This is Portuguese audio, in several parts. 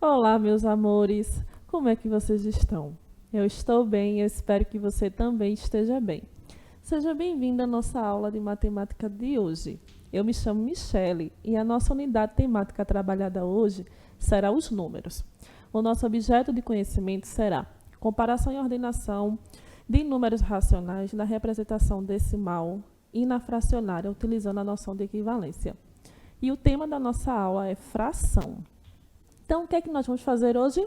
Olá, meus amores! Como é que vocês estão? Eu estou bem e eu espero que você também esteja bem. Seja bem-vindo à nossa aula de matemática de hoje. Eu me chamo Michele e a nossa unidade temática trabalhada hoje será os números. O nosso objeto de conhecimento será comparação e ordenação de números racionais na representação decimal e na fracionária, utilizando a noção de equivalência. E o tema da nossa aula é fração. Então, o que é que nós vamos fazer hoje?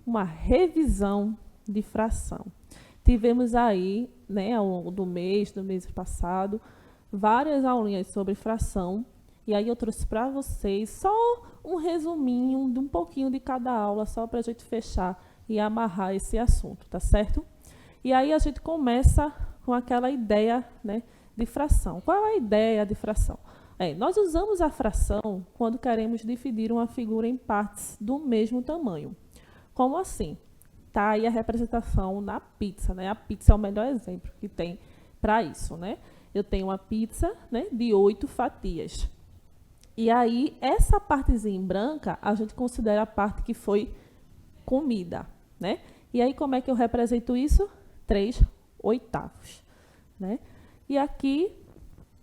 Uma revisão de fração. Tivemos aí, ao longo do mês passado, várias aulinhas sobre fração. E aí eu trouxe para vocês só um resuminho de um pouquinho de cada aula, só para a gente fechar e amarrar esse assunto, tá certo? E aí a gente começa com aquela ideia, de fração. Qual é a ideia de fração? Nós usamos a fração quando queremos dividir uma figura em partes do mesmo tamanho. Como assim? Tá aí a representação na pizza, A pizza é o melhor exemplo que tem para isso, Eu tenho uma pizza, de 8 fatias. E aí, essa partezinha em branca, a gente considera a parte que foi comida, E aí, como é que eu represento isso? 3/8, E aqui,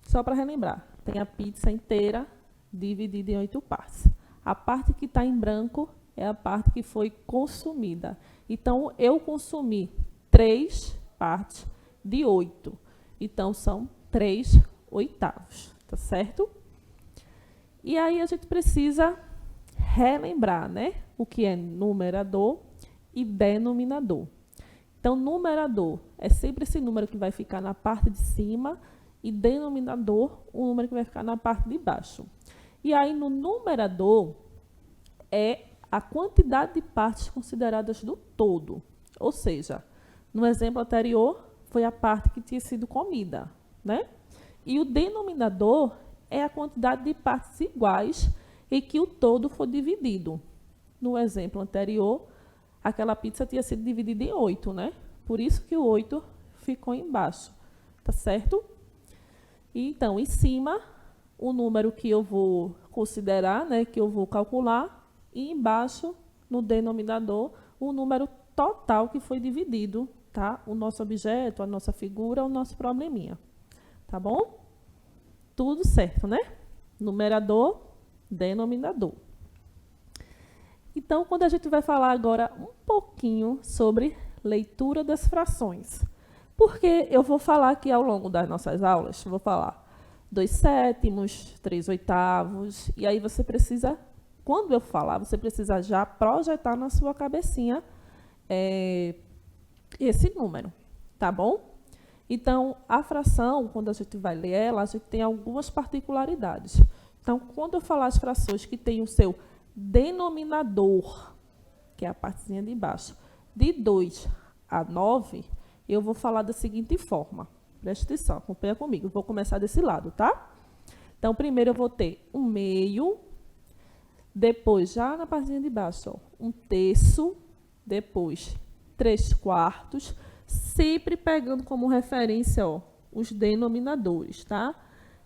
só para relembrar, tem a pizza inteira dividida em 8 partes. A parte que está em branco é a parte que foi consumida. Então, eu consumi 3 partes de 8. Então, são 3/8, tá certo? E aí, a gente precisa relembrar, o que é numerador e denominador. Então, numerador é sempre esse número que vai ficar na parte de cima e denominador, o número que vai ficar na parte de baixo. E aí, no numerador, é a quantidade de partes consideradas do todo. Ou seja, no exemplo anterior, foi a parte que tinha sido comida, E o denominador é a quantidade de partes iguais em que o todo foi dividido. No exemplo anterior, aquela pizza tinha sido dividida em 8, Por isso que o 8 ficou embaixo, tá certo? Então, em cima, o número que eu vou considerar, que eu vou calcular, e embaixo, no denominador, o número total que foi dividido, tá? O nosso objeto, a nossa figura, o nosso probleminha. Tá bom? Tudo certo, Numerador, denominador. Então, quando a gente vai falar agora um pouquinho sobre leitura das frações. Porque eu vou falar aqui ao longo das nossas aulas, vou falar 2/7, 3/8, e aí você precisa, quando eu falar, você precisa já projetar na sua cabecinha esse número, tá bom? Então, a fração, quando a gente vai ler ela, a gente tem algumas particularidades. Então, quando eu falar as frações que têm o seu denominador, que é a partezinha de baixo, de 2 a 9, eu vou falar da seguinte forma. Preste atenção, acompanha comigo. Eu vou começar desse lado, tá? Então, primeiro eu vou ter 1/2, depois, já na partezinha de baixo, 1/3, depois 3/4, sempre pegando como referência, os denominadores, tá?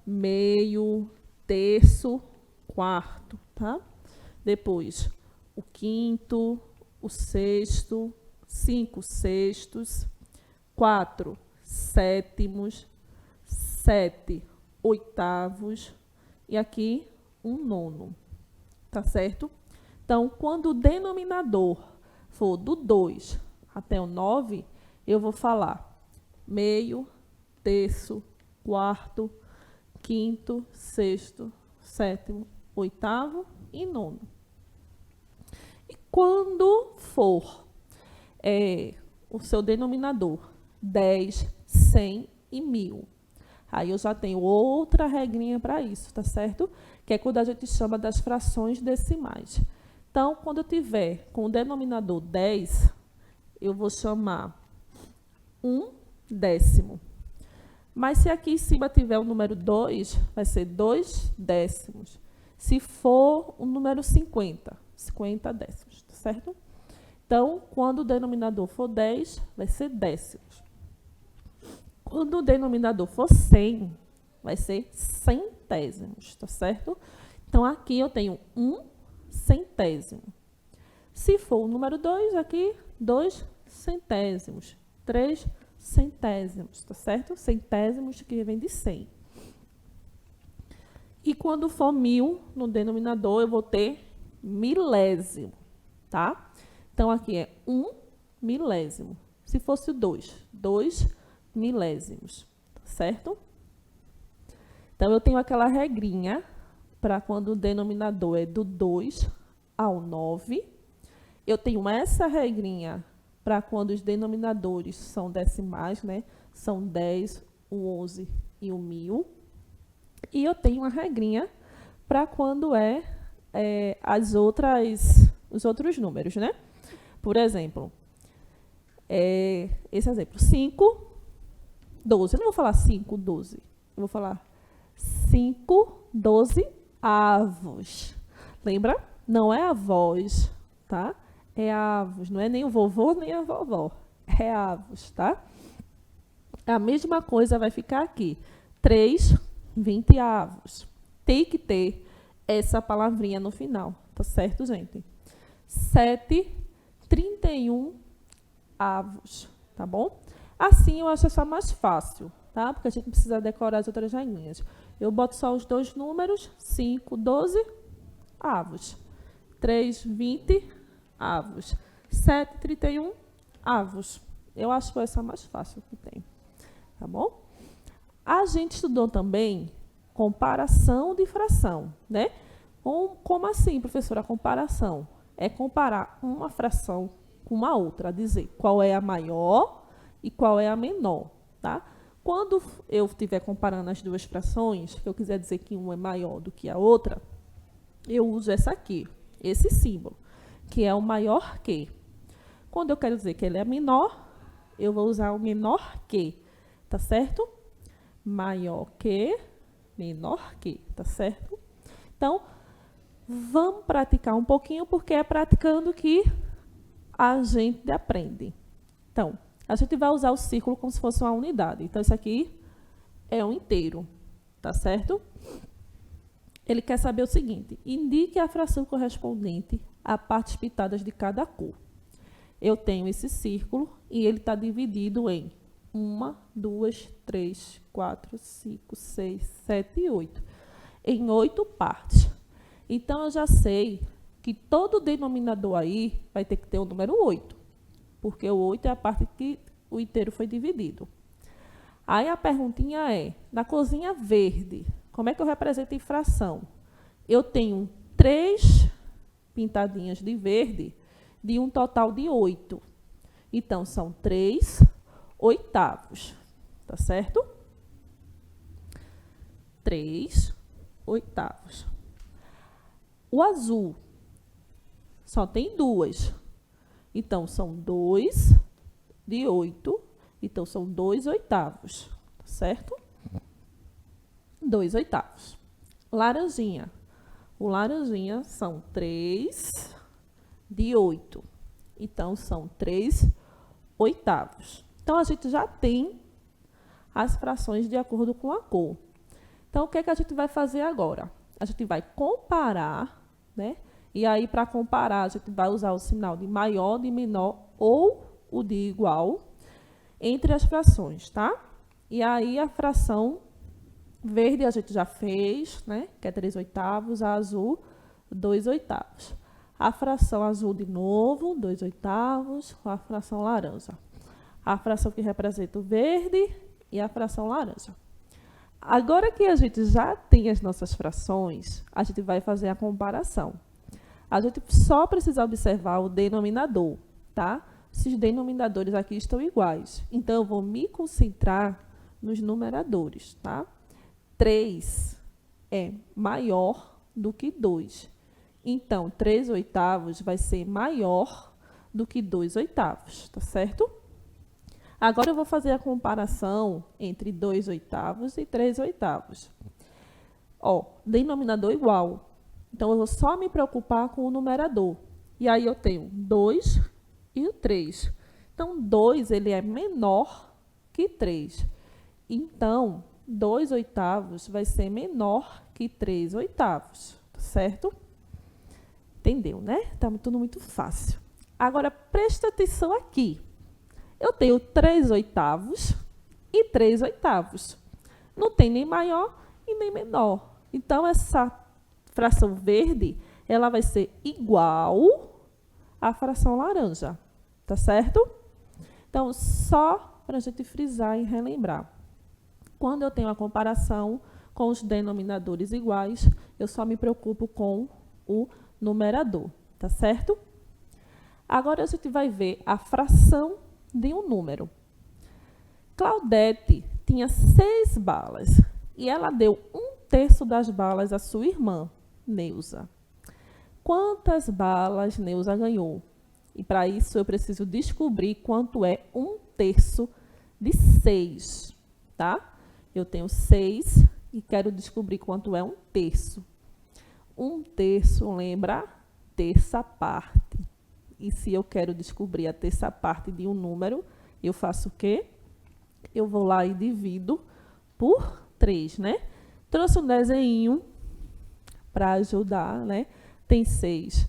Meio, terço, quarto, tá? Depois, o quinto, o sexto, 5/6, 4/7, 7/8 e aqui 1/9, tá certo? Então, quando o denominador for do 2 até o 9, eu vou falar meio, terço, quarto, quinto, sexto, sétimo, 8º e 9º. E quando for o seu denominador 10, 100 e 1000, aí eu já tenho outra regrinha para isso, tá certo? Que é quando a gente chama das frações decimais. Então, quando eu tiver com o denominador 10, eu vou chamar 1/10. Mas se aqui em cima tiver o número 2, vai ser 2/10. Se for o número 50, 50/10, tá certo? Então, quando o denominador for 10, vai ser décimos. Quando o denominador for 100, vai ser centésimos, tá certo? Então, aqui eu tenho 1 centésimo. Se for o número 2, aqui, 2 centésimos. 3 centésimos, tá certo? Centésimos que vem de 100. E quando for 1000 no denominador, eu vou ter milésimo, tá? Então, aqui é 1 milésimo. Se fosse o 2, 2 milésimos, tá certo? Então, eu tenho aquela regrinha para quando o denominador é do 2 ao 9. Eu tenho essa regrinha para quando os denominadores são decimais, né? São 10, o 11 e o 1000. E eu tenho uma regrinha para quando os outros números, né? Por exemplo, esse exemplo, 5, 12. Eu não vou falar 5, 12. Eu vou falar 5, 12 avos. Lembra? Não é avós, tá? É avos. Não é nem o vovô, nem a vovó. É avos, tá? A mesma coisa vai ficar aqui. 3, 20 avos. Tem que ter essa palavrinha no final, tá certo, gente? 7, 31 avos, tá bom? Assim eu acho essa mais fácil, tá? Porque a gente não precisa decorar as outras regrinhas. Eu boto só os dois números, 5, 12 avos. 3, 20 avos. 7, 31 avos. Eu acho essa mais fácil que tem, tá bom? A gente estudou também comparação de fração, né? Como assim, professora, comparação? É comparar uma fração com uma outra, dizer qual é a maior e qual é a menor, tá? Quando eu estiver comparando as duas frações, que eu quiser dizer que uma é maior do que a outra, eu uso essa aqui, esse símbolo, que é o maior que. Quando eu quero dizer que ele é menor, eu vou usar o menor que, tá certo? Maior que, menor que, tá certo? Então, vamos praticar um pouquinho, porque é praticando que a gente aprende. Então, a gente vai usar o círculo como se fosse uma unidade. Então, isso aqui é um inteiro, tá certo? Ele quer saber o seguinte: indique a fração correspondente a partes pintadas de cada cor. Eu tenho esse círculo e ele está dividido em 1, 2, 3, 4, 5, 6, 7 e 8. Em 8 partes. Então, eu já sei que todo denominador aí vai ter que ter o número 8. Porque o 8 é a parte que o inteiro foi dividido. Aí a perguntinha é, na corzinha verde, como é que eu represento em fração? Eu tenho 3 pintadinhas de verde de um total de 8. Então, são 3 oitavos, tá certo? 3 oitavos. O azul só tem 2. Então, são 2 de 8. Então, são 2 oitavos, tá certo? 2 oitavos. Laranjinha. O laranjinha são 3 de 8. Então, são 3 oitavos. Então, a gente já tem as frações de acordo com a cor. Então, o que é que a gente vai fazer agora? A gente vai comparar, né? E aí, para comparar, a gente vai usar o sinal de maior, de menor ou o de igual entre as frações, tá? E aí, a fração verde a gente já fez, né? Que é 3 oitavos, a azul, 2 oitavos. A fração azul de novo, 2 oitavos, a fração laranja. A fração que representa o verde e a fração laranja. Agora que a gente já tem as nossas frações, a gente vai fazer a comparação. A gente só precisa observar o denominador, tá? Se os denominadores aqui estão iguais. Então, eu vou me concentrar nos numeradores, tá? 3 é maior do que 2. Então, 3 oitavos vai ser maior do que 2 oitavos, tá certo? Agora, eu vou fazer a comparação entre 2 oitavos e 3 oitavos. Ó, denominador igual. Então, eu vou só me preocupar com o numerador. E aí, eu tenho 2 e o 3. Então, 2 ele é menor que 3. Então, 2 oitavos vai ser menor que 3 oitavos, tá certo? Entendeu, né? Tá tudo muito fácil. Agora, presta atenção aqui. Eu tenho 3/8 e 3/8. Não tem nem maior e nem menor. Então, essa fração verde, ela vai ser igual à fração laranja. Tá certo? Então, só para a gente frisar e relembrar. Quando eu tenho a comparação com os denominadores iguais, eu só me preocupo com o numerador. Tá certo? Agora, a gente vai ver a fração de um número. Claudete tinha 6 balas e ela deu 1/3 das balas à sua irmã, Neuza. Quantas balas Neuza ganhou? E para isso eu preciso descobrir quanto é 1/3 de 6, tá? Eu tenho 6 e quero descobrir quanto é 1/3. 1/3, lembra? Terça parte. E se eu quero descobrir a terça parte de um número, eu faço o quê? Eu vou lá e divido por 3, né? Trouxe um desenho para ajudar, né? Tem 6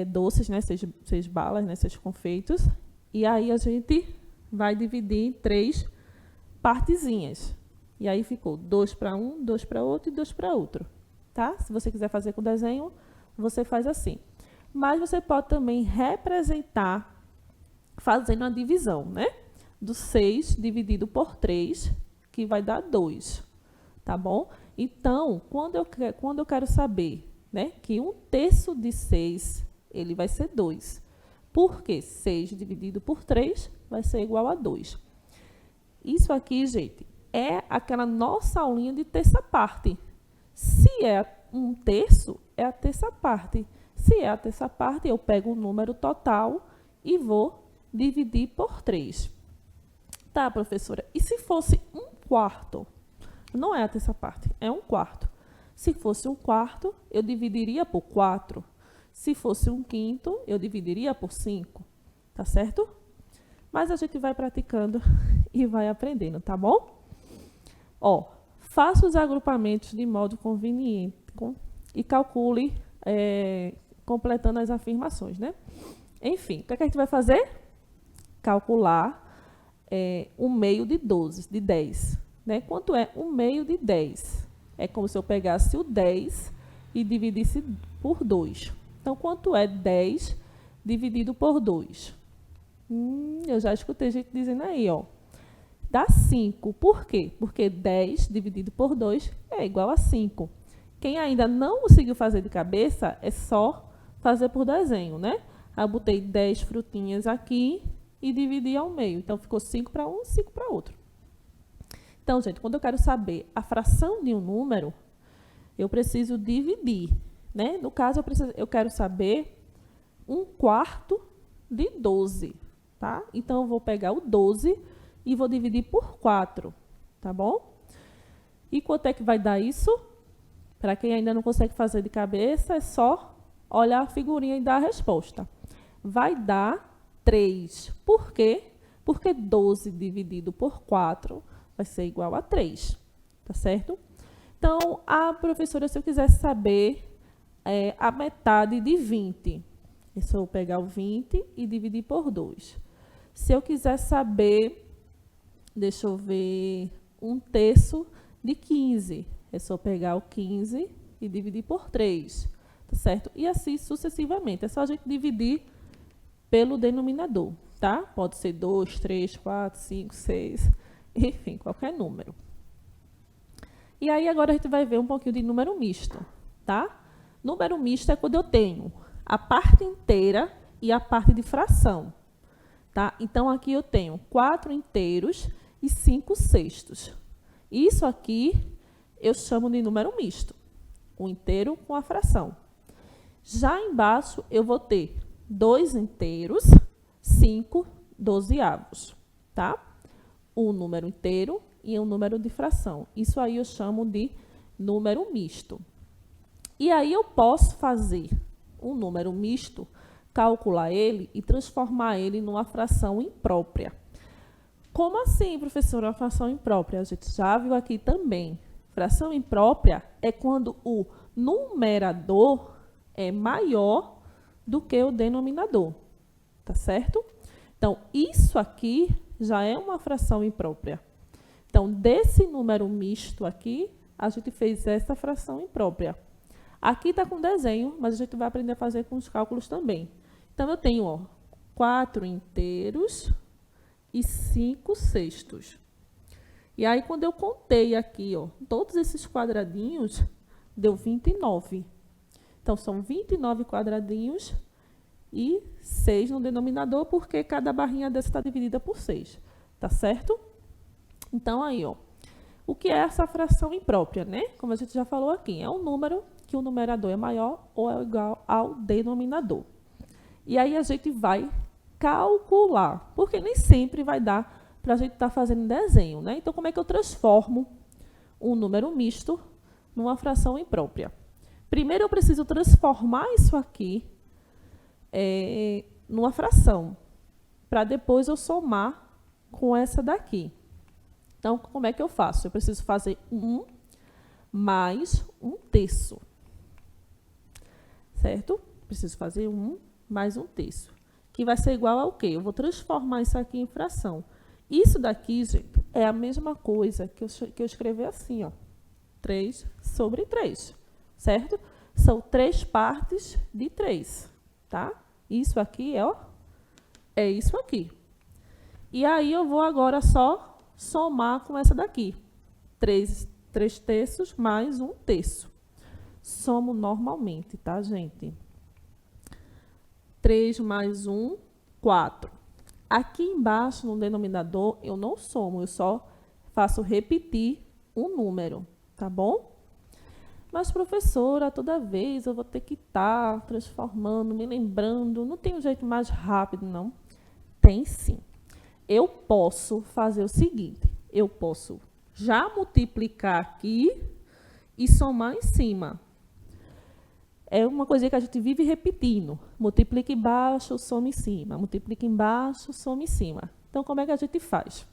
doces, né? 6 balas, né? 6 confeitos. E aí a gente vai dividir em 3 partezinhas. E aí ficou 2 para um, 2 para outro e 2 para outro. Tá? Se você quiser fazer com o desenho, você faz assim. Mas você pode também representar fazendo a divisão, né? Do 6 dividido por 3, que vai dar 2. Tá bom? Então, quando eu quero saber, né, que 1/3 de 6, ele vai ser 2. Por quê? 6 dividido por 3 vai ser igual a 2. Isso aqui, gente, é aquela nossa aulinha de terça parte. Se é 1/3, é a terça parte. Se é a terça parte, eu pego o número total e vou dividir por 3. Tá, professora? E se fosse 1/4? Não é a terça parte, é 1/4. Se fosse 1/4, eu dividiria por 4. Se fosse 1/5, eu dividiria por 5. Tá certo? Mas a gente vai praticando e vai aprendendo, tá bom? Ó, faça os agrupamentos de modo conveniente e calcule completando as afirmações, né? Enfim, o que é que a gente vai fazer? Calcular um meio de 12, de 10. Né? Quanto é um meio de 10? É como se eu pegasse o 10 e dividisse por 2. Então, quanto é 10 dividido por 2? Eu já escutei gente dizendo aí, ó. Dá 5. Por quê? Porque 10 dividido por 2 é igual a 5. Quem ainda não conseguiu fazer de cabeça, é só fazer por desenho, né? Eu botei 10 frutinhas aqui e dividi ao meio. Então, ficou 5 para um, 5 para outro. Então, gente, quando eu quero saber a fração de um número, eu preciso dividir, né? No caso, eu quero saber 1/4 de 12, tá? Então, eu vou pegar o 12 e vou dividir por 4, tá bom? E quanto é que vai dar isso? Para quem ainda não consegue fazer de cabeça, é só olhar a figurinha e dar a resposta. Vai dar 3. Por quê? Porque 12 dividido por 4 vai ser igual a 3. Tá certo? Então, a professora, se eu quiser saber a metade de 20, é só eu pegar o 20 e dividir por 2. Se eu quiser saber, deixa eu ver, 1/3 de 15, é só pegar o 15 e dividir por 3. Tá certo? E assim sucessivamente. É só a gente dividir pelo denominador, tá? Pode ser 2, 3, 4, 5, 6, enfim, qualquer número. E aí agora a gente vai ver um pouquinho de número misto, tá? Número misto é quando eu tenho a parte inteira e a parte de fração, tá? Então aqui eu tenho 4 inteiros e 5 sextos. Isso aqui eu chamo de número misto, o inteiro com a fração. Já embaixo eu vou ter 2 inteiros, 5 dozeavos, tá? Um número inteiro e um número de fração. Isso aí eu chamo de número misto. E aí eu posso fazer um número misto, calcular ele e transformar ele numa fração imprópria. Como assim, professora, uma fração imprópria? A gente já viu aqui também. Fração imprópria é quando o numerador é maior do que o denominador, tá certo? Então, isso aqui já é uma fração imprópria. Então, desse número misto aqui, a gente fez essa fração imprópria. Aqui está com desenho, mas a gente vai aprender a fazer com os cálculos também. Então, eu tenho, ó, 4 inteiros e 5 sextos. E aí, quando eu contei aqui, ó, todos esses quadradinhos, deu 29. Então, são 29 quadradinhos e 6 no denominador, porque cada barrinha dessa está dividida por 6. Tá certo? Então, aí, ó, o que é essa fração imprópria, né? Como a gente já falou aqui, é um número que o numerador é maior ou é igual ao denominador. E aí, a gente vai calcular, porque nem sempre vai dar para a gente estar fazendo desenho, né? Então, como é que eu transformo um número misto numa fração imprópria? Primeiro, eu preciso transformar isso aqui numa fração, para depois eu somar com essa daqui. Então, como é que eu faço? Eu preciso fazer 1 mais 1/3. Certo? Preciso fazer 1 mais 1/3. Que vai ser igual ao quê? Eu vou transformar isso aqui em fração. Isso daqui, gente, é a mesma coisa que eu escrevi assim, ó. 3 sobre 3. Certo? São 3 partes de 3. Tá? Isso aqui, ó, é isso aqui. E aí, eu vou agora só somar com essa daqui. 3/3 mais 1/3. Somo normalmente, tá, gente? 3 mais 1, 4. Aqui embaixo, no denominador, eu não somo, eu só faço repetir um número, tá bom? Mas, professora, toda vez eu vou ter que estar transformando, me lembrando. Não tem um jeito mais rápido, não? Tem sim. Eu posso fazer o seguinte. Eu posso já multiplicar aqui e somar em cima. É uma coisa que a gente vive repetindo. Multiplica embaixo, soma em cima. Multiplica embaixo, soma em cima. Então, como é que a gente faz?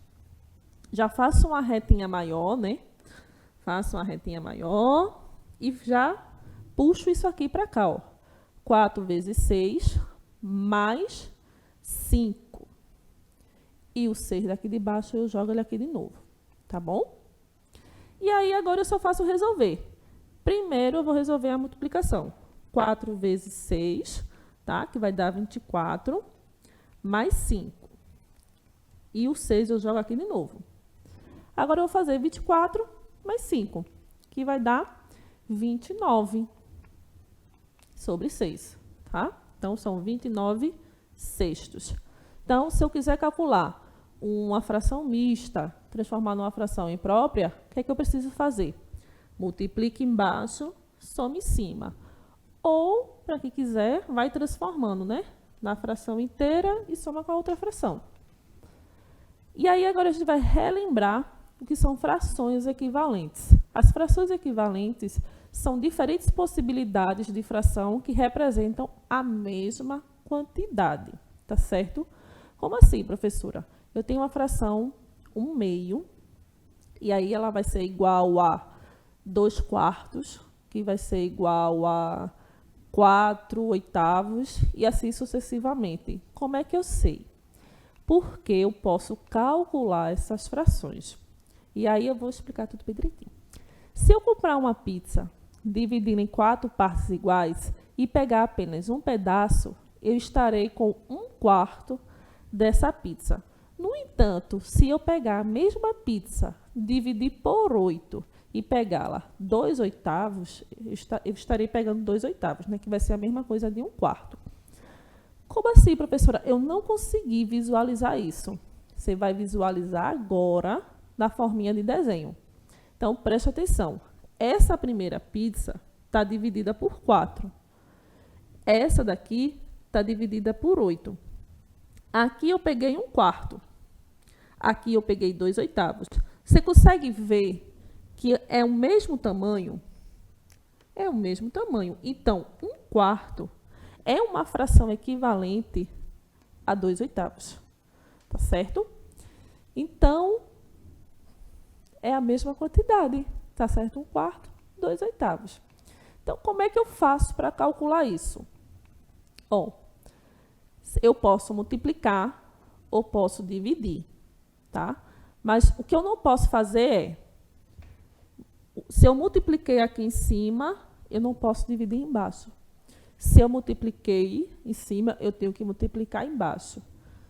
Já faço uma retinha maior, né? Faço uma retinha maior. E já puxo isso aqui para cá, ó. 4 vezes 6, mais 5. E o 6 daqui de baixo, eu jogo ele aqui de novo. Tá bom? E aí, agora eu só faço resolver. Primeiro, eu vou resolver a multiplicação. 4 vezes 6, tá? Que vai dar 24, mais 5. E o 6 eu jogo aqui de novo. Agora, eu vou fazer 24 mais 5, que vai dar 29 sobre 6, tá? Então, são 29 sextos. Então, se eu quiser calcular uma fração mista, transformar numa fração imprópria, o que é que eu preciso fazer? Multiplica embaixo, soma em cima. Ou, para quem quiser, vai transformando, né? Na fração inteira e soma com a outra fração. E aí, agora a gente vai relembrar o que são frações equivalentes. As frações equivalentes são diferentes possibilidades de fração que representam a mesma quantidade, tá certo? Como assim, professora? Eu tenho uma fração 1/2, e aí ela vai ser igual a 2/4, que vai ser igual a 4/8, e assim sucessivamente. Como é que eu sei? Porque eu posso calcular essas frações. E aí eu vou explicar tudo bem direitinho. Se eu comprar uma pizza, dividir em 4 partes iguais e pegar apenas um pedaço, eu estarei com 1/4 dessa pizza. No entanto, se eu pegar a mesma pizza, dividir por 8 e pegá-la 2/8, eu estarei pegando 2/8, né? Que vai ser a mesma coisa de 1/4. Como assim, professora? Eu não consegui visualizar isso. Você vai visualizar agora na forminha de desenho. Então, preste atenção. Essa primeira pizza está dividida por 4. Essa daqui está dividida por 8. Aqui eu peguei 1/4. Aqui eu peguei 2/8. Você consegue ver que é o mesmo tamanho? É o mesmo tamanho. Então, 1/4 é uma fração equivalente a 2/8. Tá certo? Então, é a mesma quantidade. Tá certo? 1/4, 2/8. Então, como é que eu faço para calcular isso? Ó, eu posso multiplicar ou posso dividir, tá? Mas o que eu não posso fazer é, se eu multipliquei aqui em cima, eu não posso dividir embaixo. Se eu multipliquei em cima, eu tenho que multiplicar embaixo.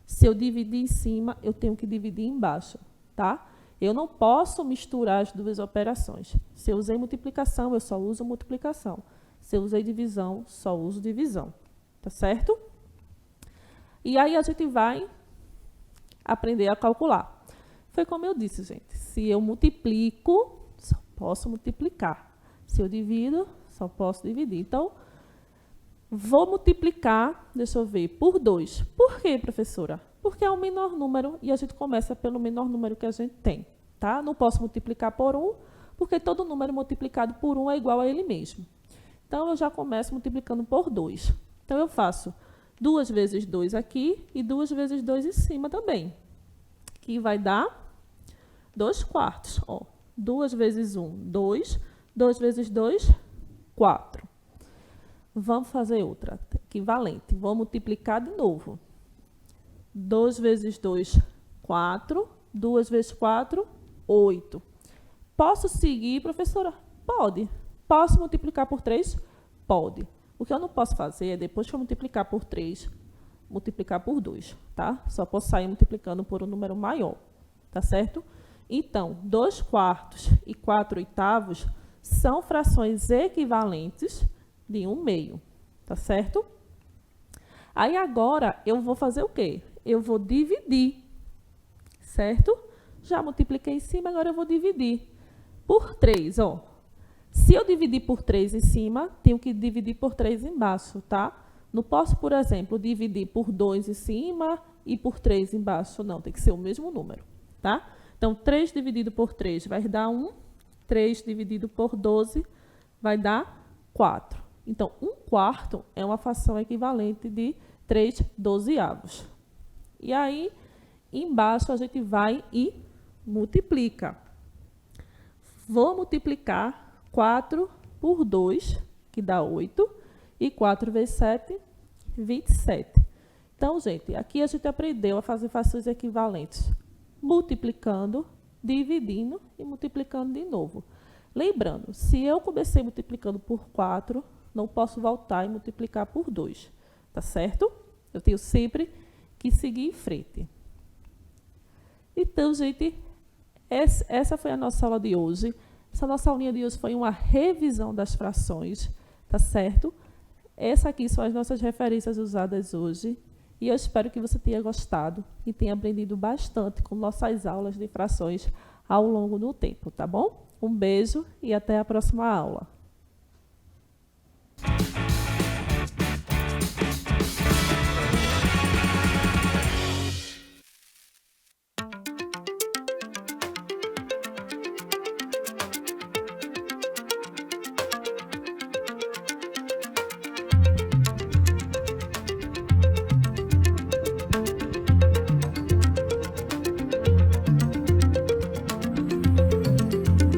Se eu dividir em cima, eu tenho que dividir embaixo, tá? Eu não posso misturar as duas operações. Se eu usei multiplicação, eu só uso multiplicação. Se eu usei divisão, só uso divisão. Tá certo? E aí a gente vai aprender a calcular. Foi como eu disse, gente. Se eu multiplico, só posso multiplicar. Se eu divido, só posso dividir. Então, vou multiplicar, deixa eu ver, por 2. Por quê, professora? Porque é o menor número e a gente começa pelo menor número que a gente tem, tá? Não posso multiplicar por 1, porque todo número multiplicado por 1 é igual a ele mesmo. Então, eu já começo multiplicando por 2. Então, eu faço 2 vezes 2 aqui e 2 vezes 2 em cima também, que vai dar 2 quartos. Ó, 2 vezes 1, 2. 2 vezes 2, 4. Vamos fazer outra, equivalente. Vou multiplicar de novo. 2 vezes 2, 4. 2 vezes 4, 8. Posso seguir, professora? Pode. Posso multiplicar por 3? Pode. O que eu não posso fazer é, depois que eu multiplicar por 3, multiplicar por 2, tá? Só posso sair multiplicando por um número maior, tá certo? Então, 2 quartos e 4 oitavos são frações equivalentes de 1 meio, tá certo? Aí agora eu vou fazer o quê? Eu vou dividir, certo? Já multipliquei em cima, agora eu vou dividir por 3, ó. Se eu dividir por 3 em cima, tenho que dividir por 3 embaixo, tá? Não posso, por exemplo, dividir por 2 em cima e por 3 embaixo, não. Tem que ser o mesmo número, tá? Então, 3 dividido por 3 vai dar 1. 3 dividido por 12 vai dar 4. Então, 1 quarto é uma fração equivalente de 3 dozeavos. E aí, embaixo, a gente vai e multiplica. Vou multiplicar 4 por 2, que dá 8. E 4 vezes 7, 27. Então, gente, aqui a gente aprendeu a fazer frações equivalentes multiplicando, dividindo e multiplicando de novo. Lembrando, se eu comecei multiplicando por 4, não posso voltar e multiplicar por 2, tá certo? Eu tenho sempre que seguir em frente. Então, gente, essa foi a nossa aula de hoje. Essa nossa aulinha de hoje foi uma revisão das frações, tá certo? Essas aqui são as nossas referências usadas hoje. E eu espero que você tenha gostado e tenha aprendido bastante com nossas aulas de frações ao longo do tempo, tá bom? Um beijo e até a próxima aula.